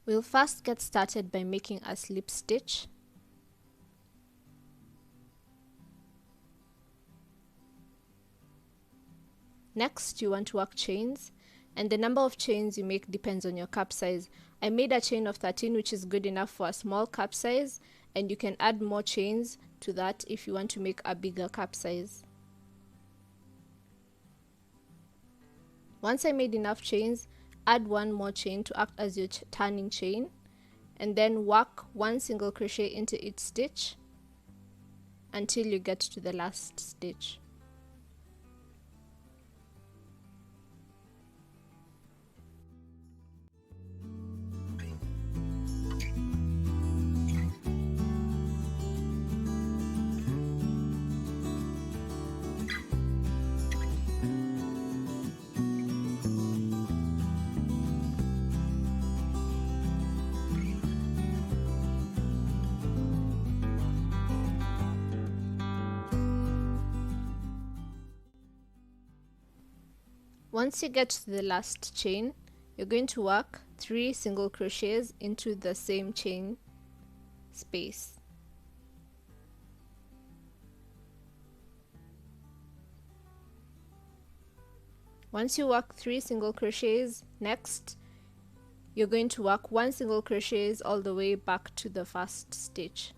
We'll first get started by making a slip stitch. Next, you want to work chains, and the number of chains you make depends on your cup size. I made a chain of 13, which is good enough for a small cup size, and you can add more chains to that if you want to make a bigger cup size. Once I made enough chains, add one more chain to act as your turning chain, and then work one single crochet into each stitch until you get to the last stitch. Once you get to the last chain, you're going to work 3 single crochets into the same chain space. Once you work 3 single crochets, next you're going to work 1 single crochet all the way back to the first stitch.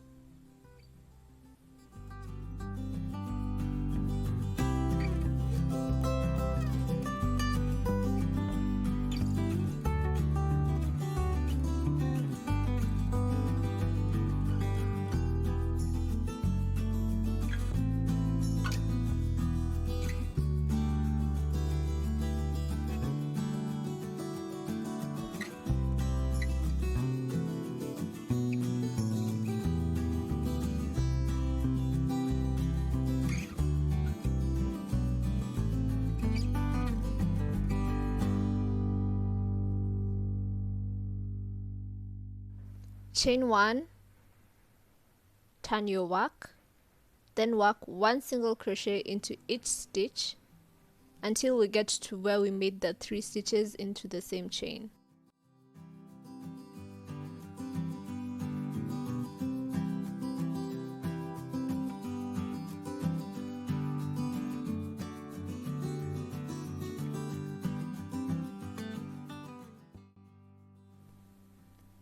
Chain 1, turn your work, then work 1 single crochet into each stitch until we get to where we made the 3 stitches into the same chain.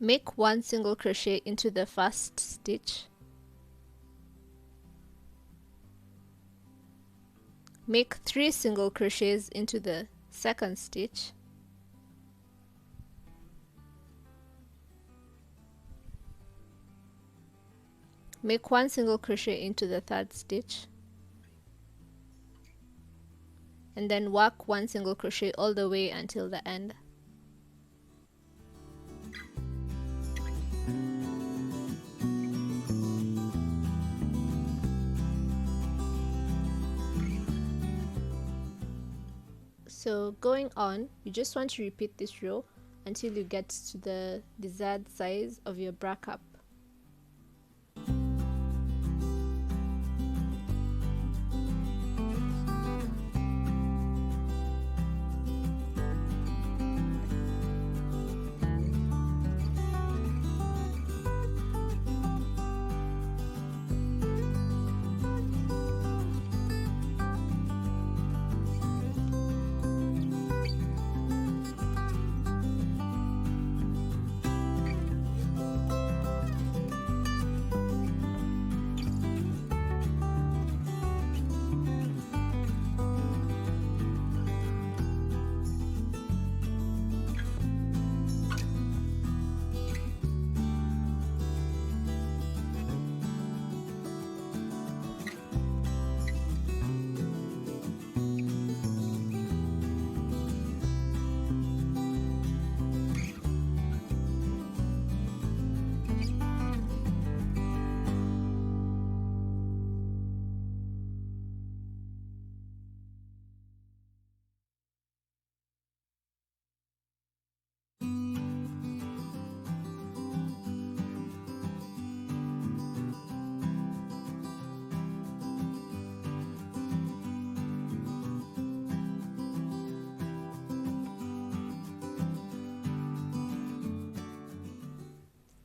Make 1 single crochet into the first stitch. Make 3 single crochets into the second stitch. Make 1 single crochet into the third stitch. And then work 1 single crochet all the way until the end. So going on, you just want to repeat this row until you get to the desired size of your bra cup.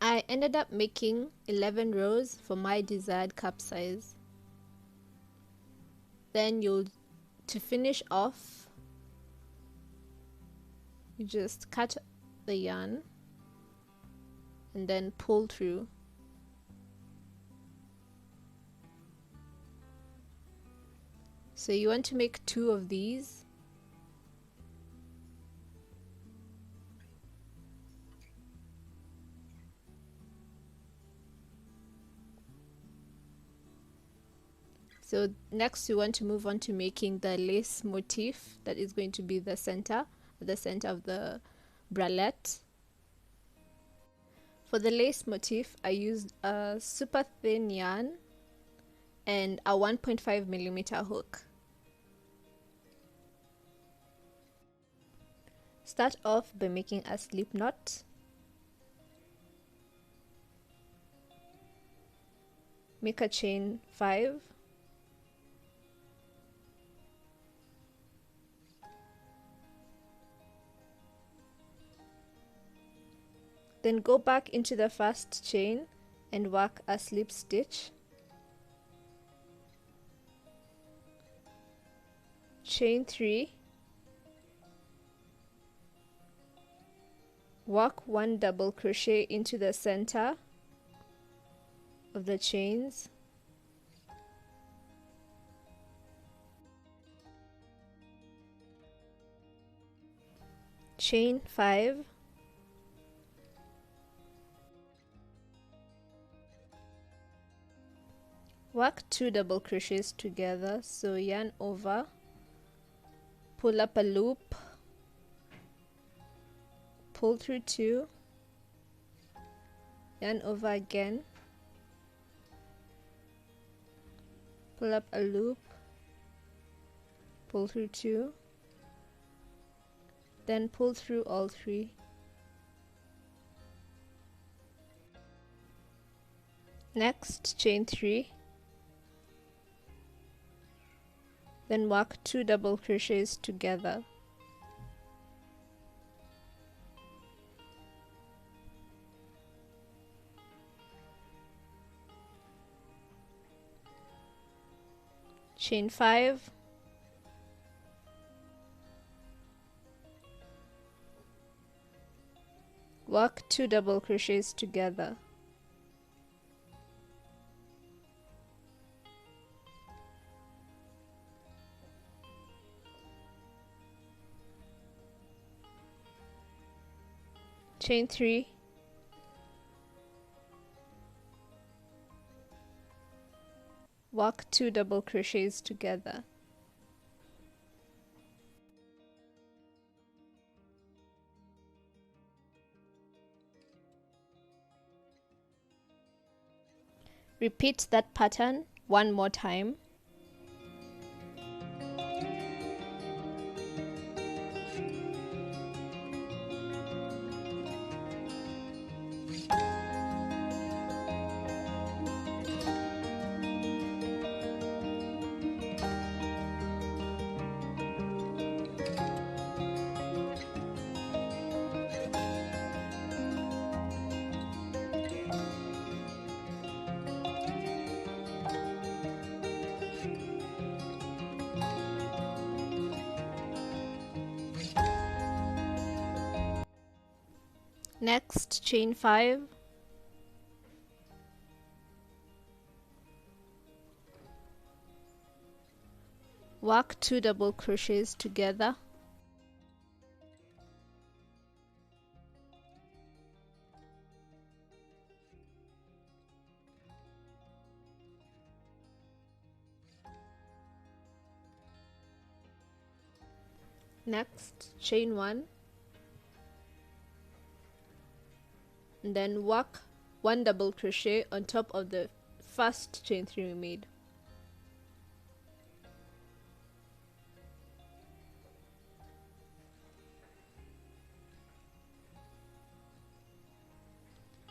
I ended up making 11 rows for my desired cup size. Then to finish off, you just cut the yarn and then pull through. So you want to make 2 of these. So next you want to move on to making the lace motif that is going to be the center of the bralette. For the lace motif, I used a super thin yarn and a 1.5mm hook. Start off by making a slip knot. Make a chain 5. Then go back into the first chain and work a slip stitch. Chain 3. Work 1 double crochet into the center of the chains. Chain 5. Work 2 double crochets together, so yarn over, pull up a loop, pull through 2, yarn over again, pull up a loop, pull through 2, then pull through all 3. Next, chain 3. Then work 2 double crochets together. Chain 5. Work 2 double crochets together. Chain 3. Work 2 double crochets together. Repeat that pattern 1 more time. Next, chain 5. Work 2 double crochets together. Next, chain 1. And then work 1 double crochet on top of the first chain 3 we made.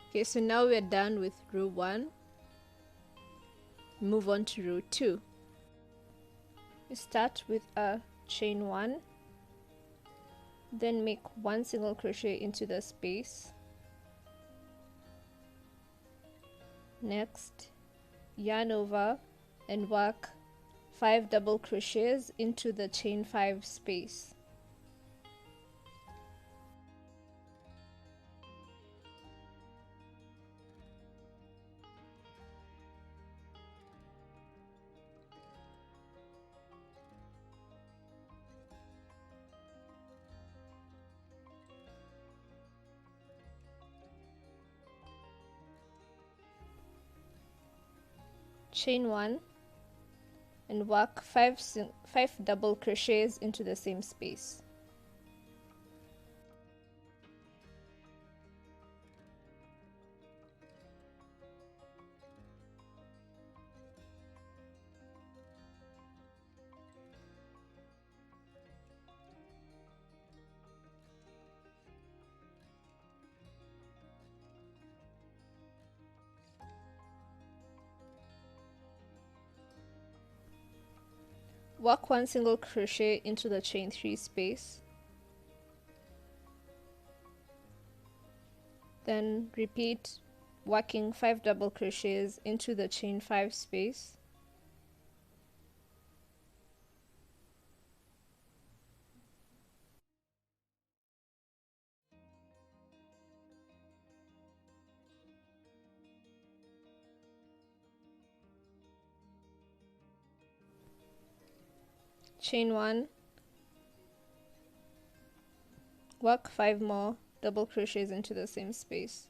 Okay, so now we're done with row 1. Move on to row 2. We start with a chain 1, then make 1 single crochet into the space. Next, yarn over and work 5 double crochets into the chain 5 space. Chain 1 and work 5 double crochets into the same space. Work 1 single crochet into the chain 3 space, then repeat working 5 double crochets into the chain 5 space. Chain 1, work 5 more double crochets into the same space.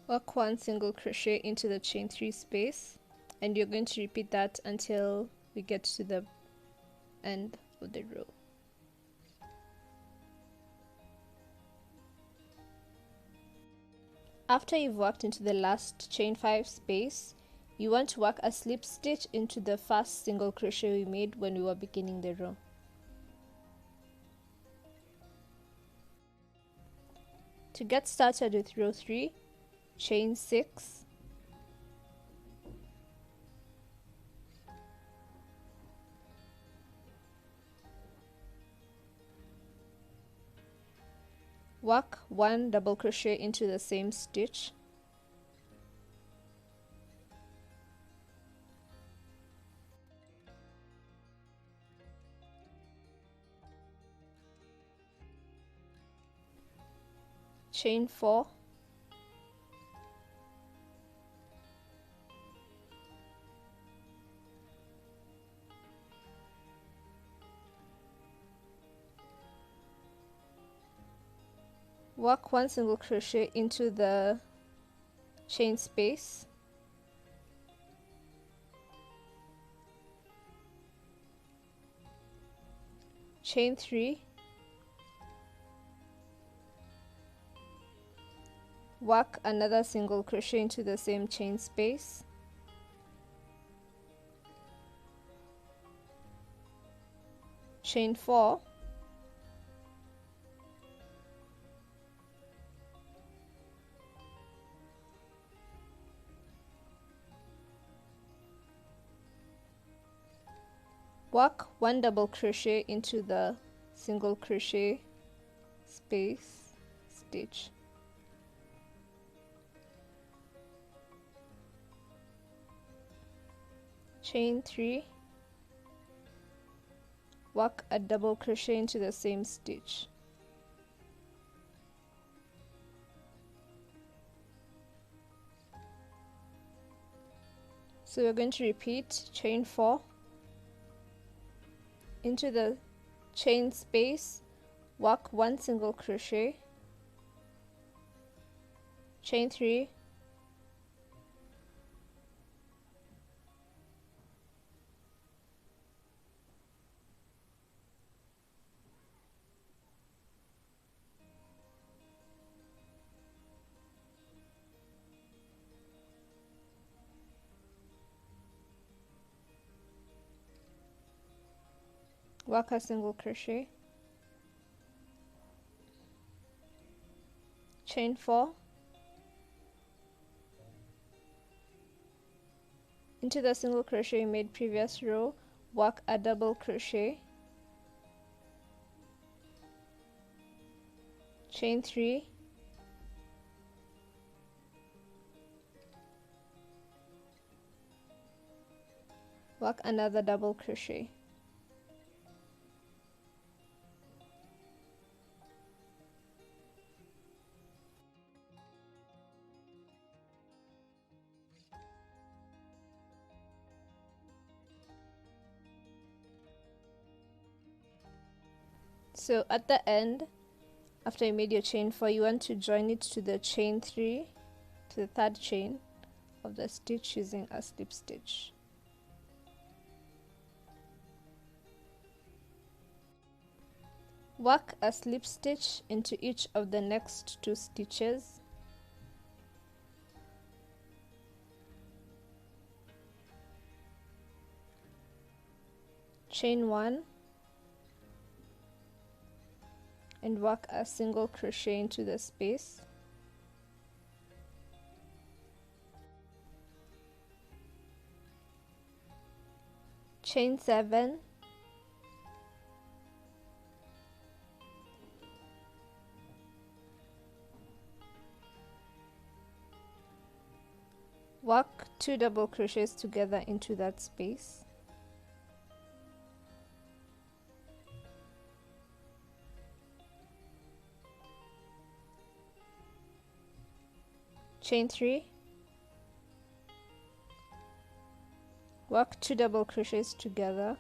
Work 1 single crochet into the chain 3 space, and you're going to repeat that until we get to the end of the row. After you've worked into the last chain 5 space, you want to work a slip stitch into the first single crochet we made when we were beginning the row. To get started with row 3, chain 6, work 1 double crochet into the same stitch, chain 4, work 1 single crochet into the chain space, chain 3, work another single crochet into the same chain space, chain 4, work 1 double crochet into the single crochet space stitch, chain 3, work a double crochet into the same stitch, so we're going to repeat chain 4 into the chain space, work 1 single crochet, chain 3, work a single crochet, chain 4, into the single crochet you made previous row, work a double crochet, chain 3, work another double crochet. So at the end, after you made your chain 4, you want to join it to the chain 3, to the third chain of the stitch using a slip stitch. Work a slip stitch into each of the next 2 stitches. Chain 1 and work a single crochet into the space. Chain 7, work 2 double crochets together into that space. Chain 3, work 2 double crochets together,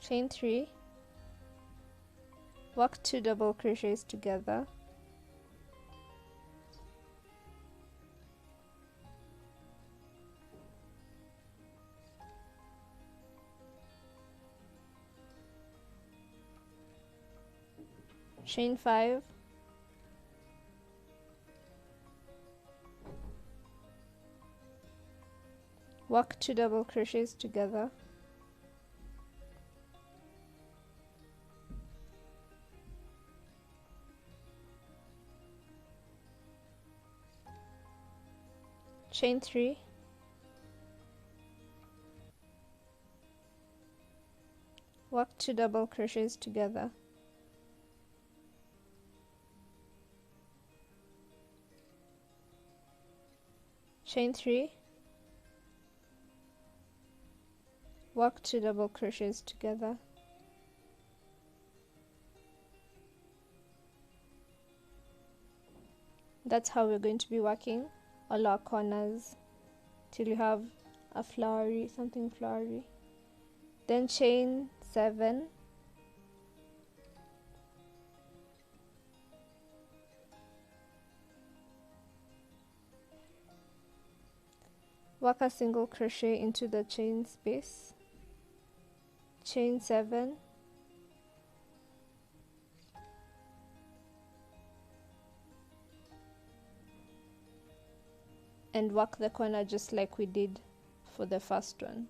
chain 3, work 2 double crochets together, chain 5, work 2 double crochets together, chain 3, work 2 double crochets together, chain 3, work 2 double crochets together, that's how we're going to be working all our corners till you have a flowery, something flowery. Then chain 7, work a single crochet into the chain space, chain 7, and work the corner just like we did for the first one.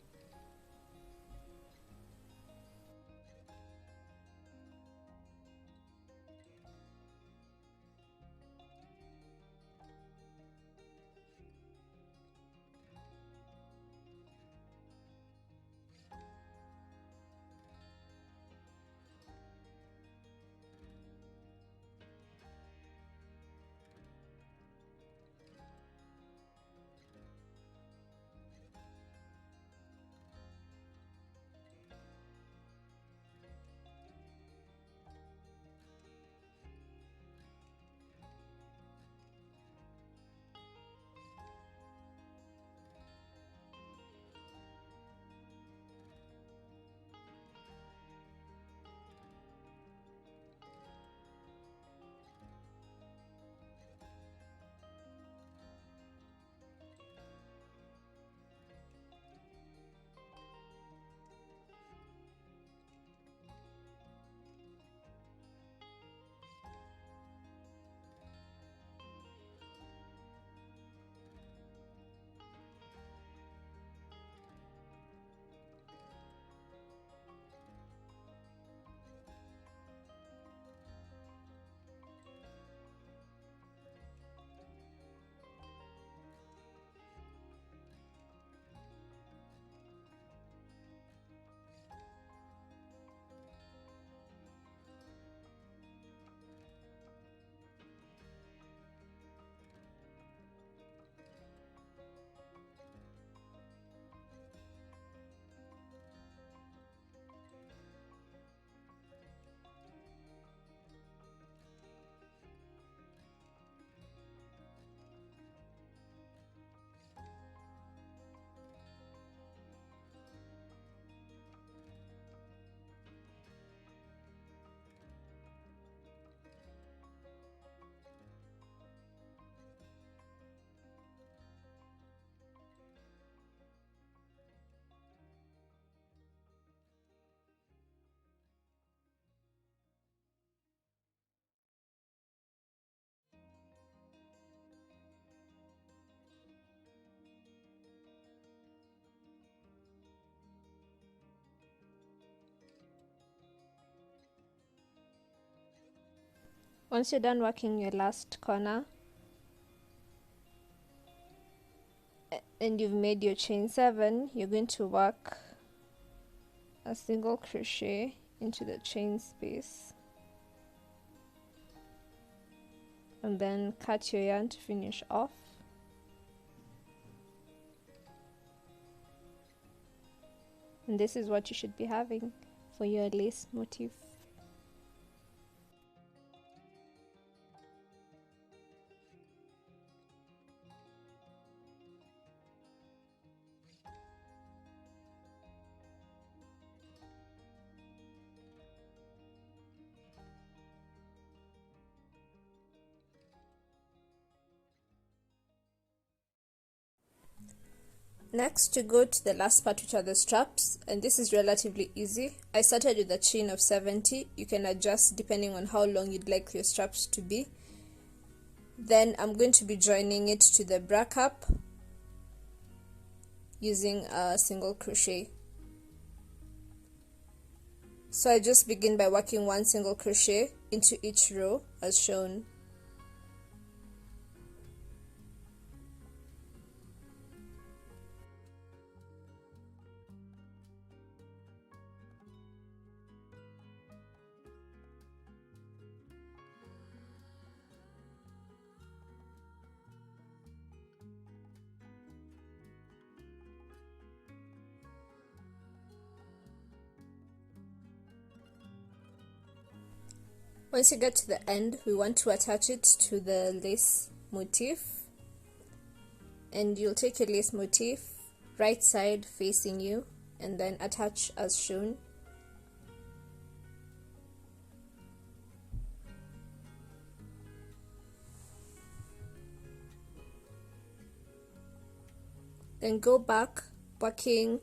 Once you're done working your last corner and you've made your chain 7, you're going to work a single crochet into the chain space and then cut your yarn to finish off. And this is what you should be having for your lace motif. Next, to go to the last part, which are the straps, and this is relatively easy. I started with a chain of 70. You can adjust depending on how long you'd like your straps to be. Then I'm going to be joining it to the bra cup using a single crochet. So I just begin by working one single crochet into each row as shown. Once you get to the end, we want to attach it to the lace motif, and you'll take your lace motif right side facing you and then attach as shown. Then go back working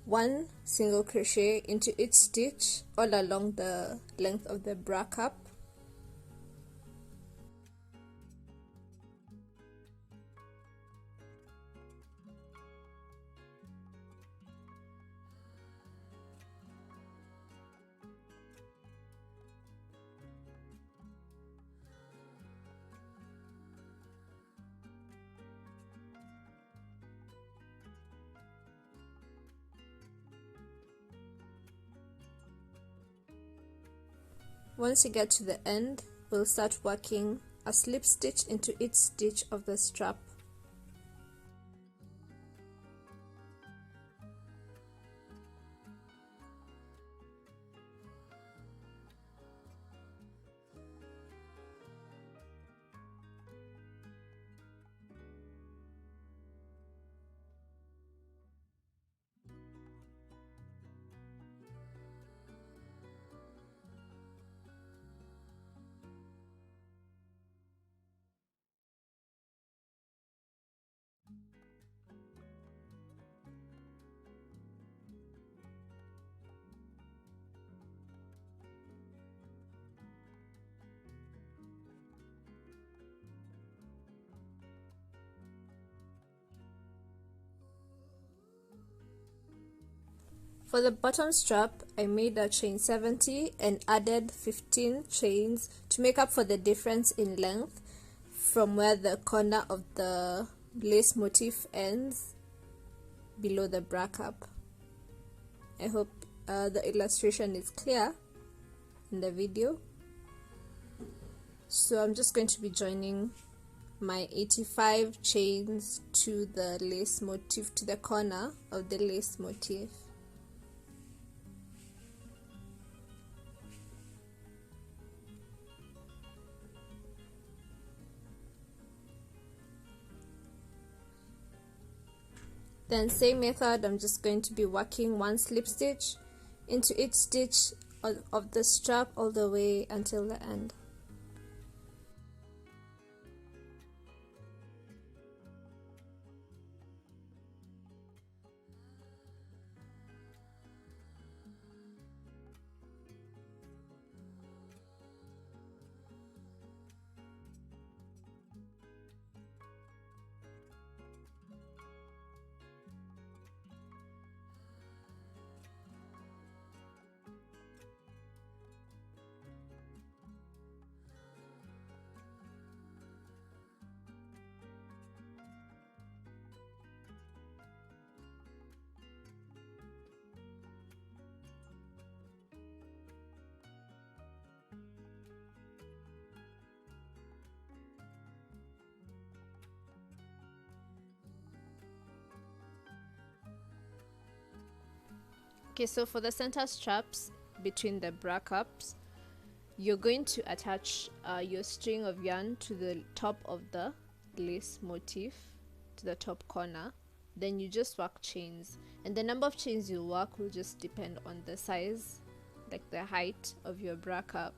one single crochet into each stitch all along the length of the bra cup. Once you get to the end, we'll start working a slip stitch into each stitch of the strap. For the bottom strap, I made a chain 70 and added 15 chains to make up for the difference in length from where the corner of the lace motif ends below the bra cup. I hope the illustration is clear in the video. So I'm just going to be joining my 85 chains to the lace motif, to the corner of the lace motif. Then same method, I'm just going to be working one slip stitch into each stitch of the strap all the way until the end. Okay, so for the center straps between the bra cups, you're going to attach your string of yarn to the top of the lace motif, to the top corner. Then you just work chains, and the number of chains you work will just depend on the size, like the height of your bra cup.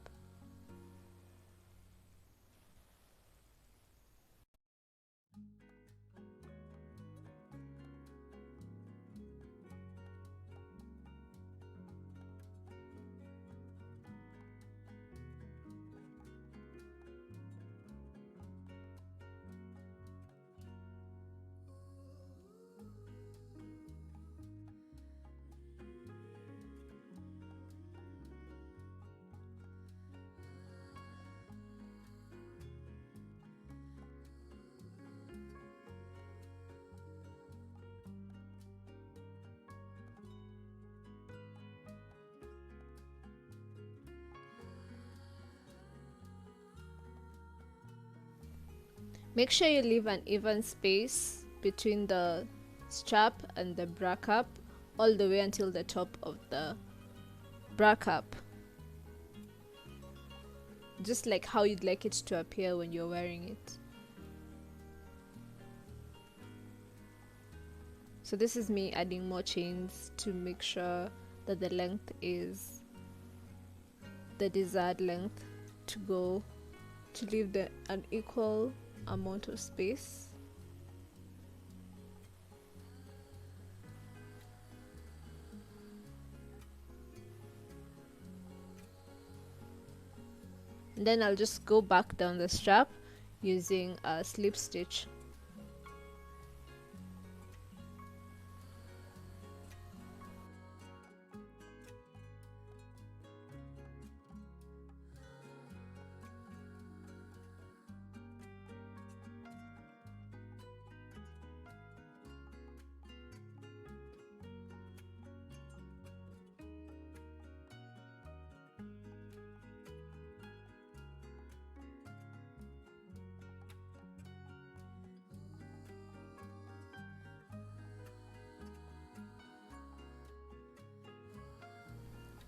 Make sure you leave an even space between the strap and the bra cup all the way until the top of the bra cup, just like how you'd like it to appear when you're wearing it. So this is me adding more chains to make sure that the length is the desired length, to leave an equal amount of space. And then I'll just go back down the strap using a slip stitch.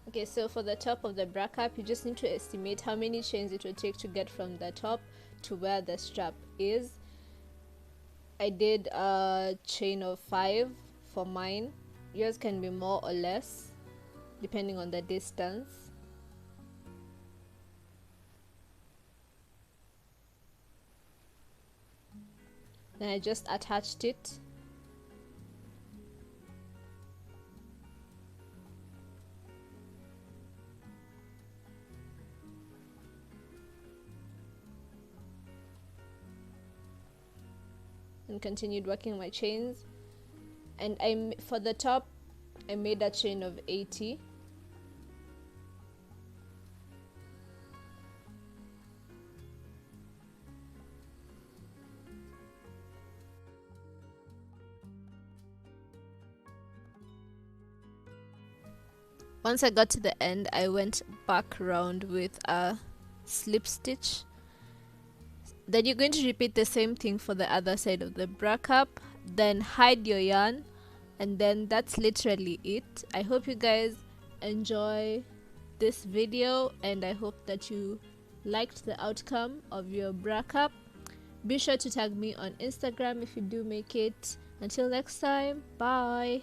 Okay, so for the top of the bra cup, you just need to estimate how many chains it will take to get from the top to where the strap is. I did a chain of 5 for mine. Yours can be more or less depending on the distance. Then I just attached it. And continued working my chains, and for the top I made a chain of 80. Once I got to the end, I went back around with a slip stitch. Then you're going to repeat the same thing for the other side of the bra cup, then hide your yarn, and then that's literally it. I hope you guys enjoy this video, and I hope that you liked the outcome of your bra cup. Be sure to tag me on Instagram if you do make it. Until next time, bye.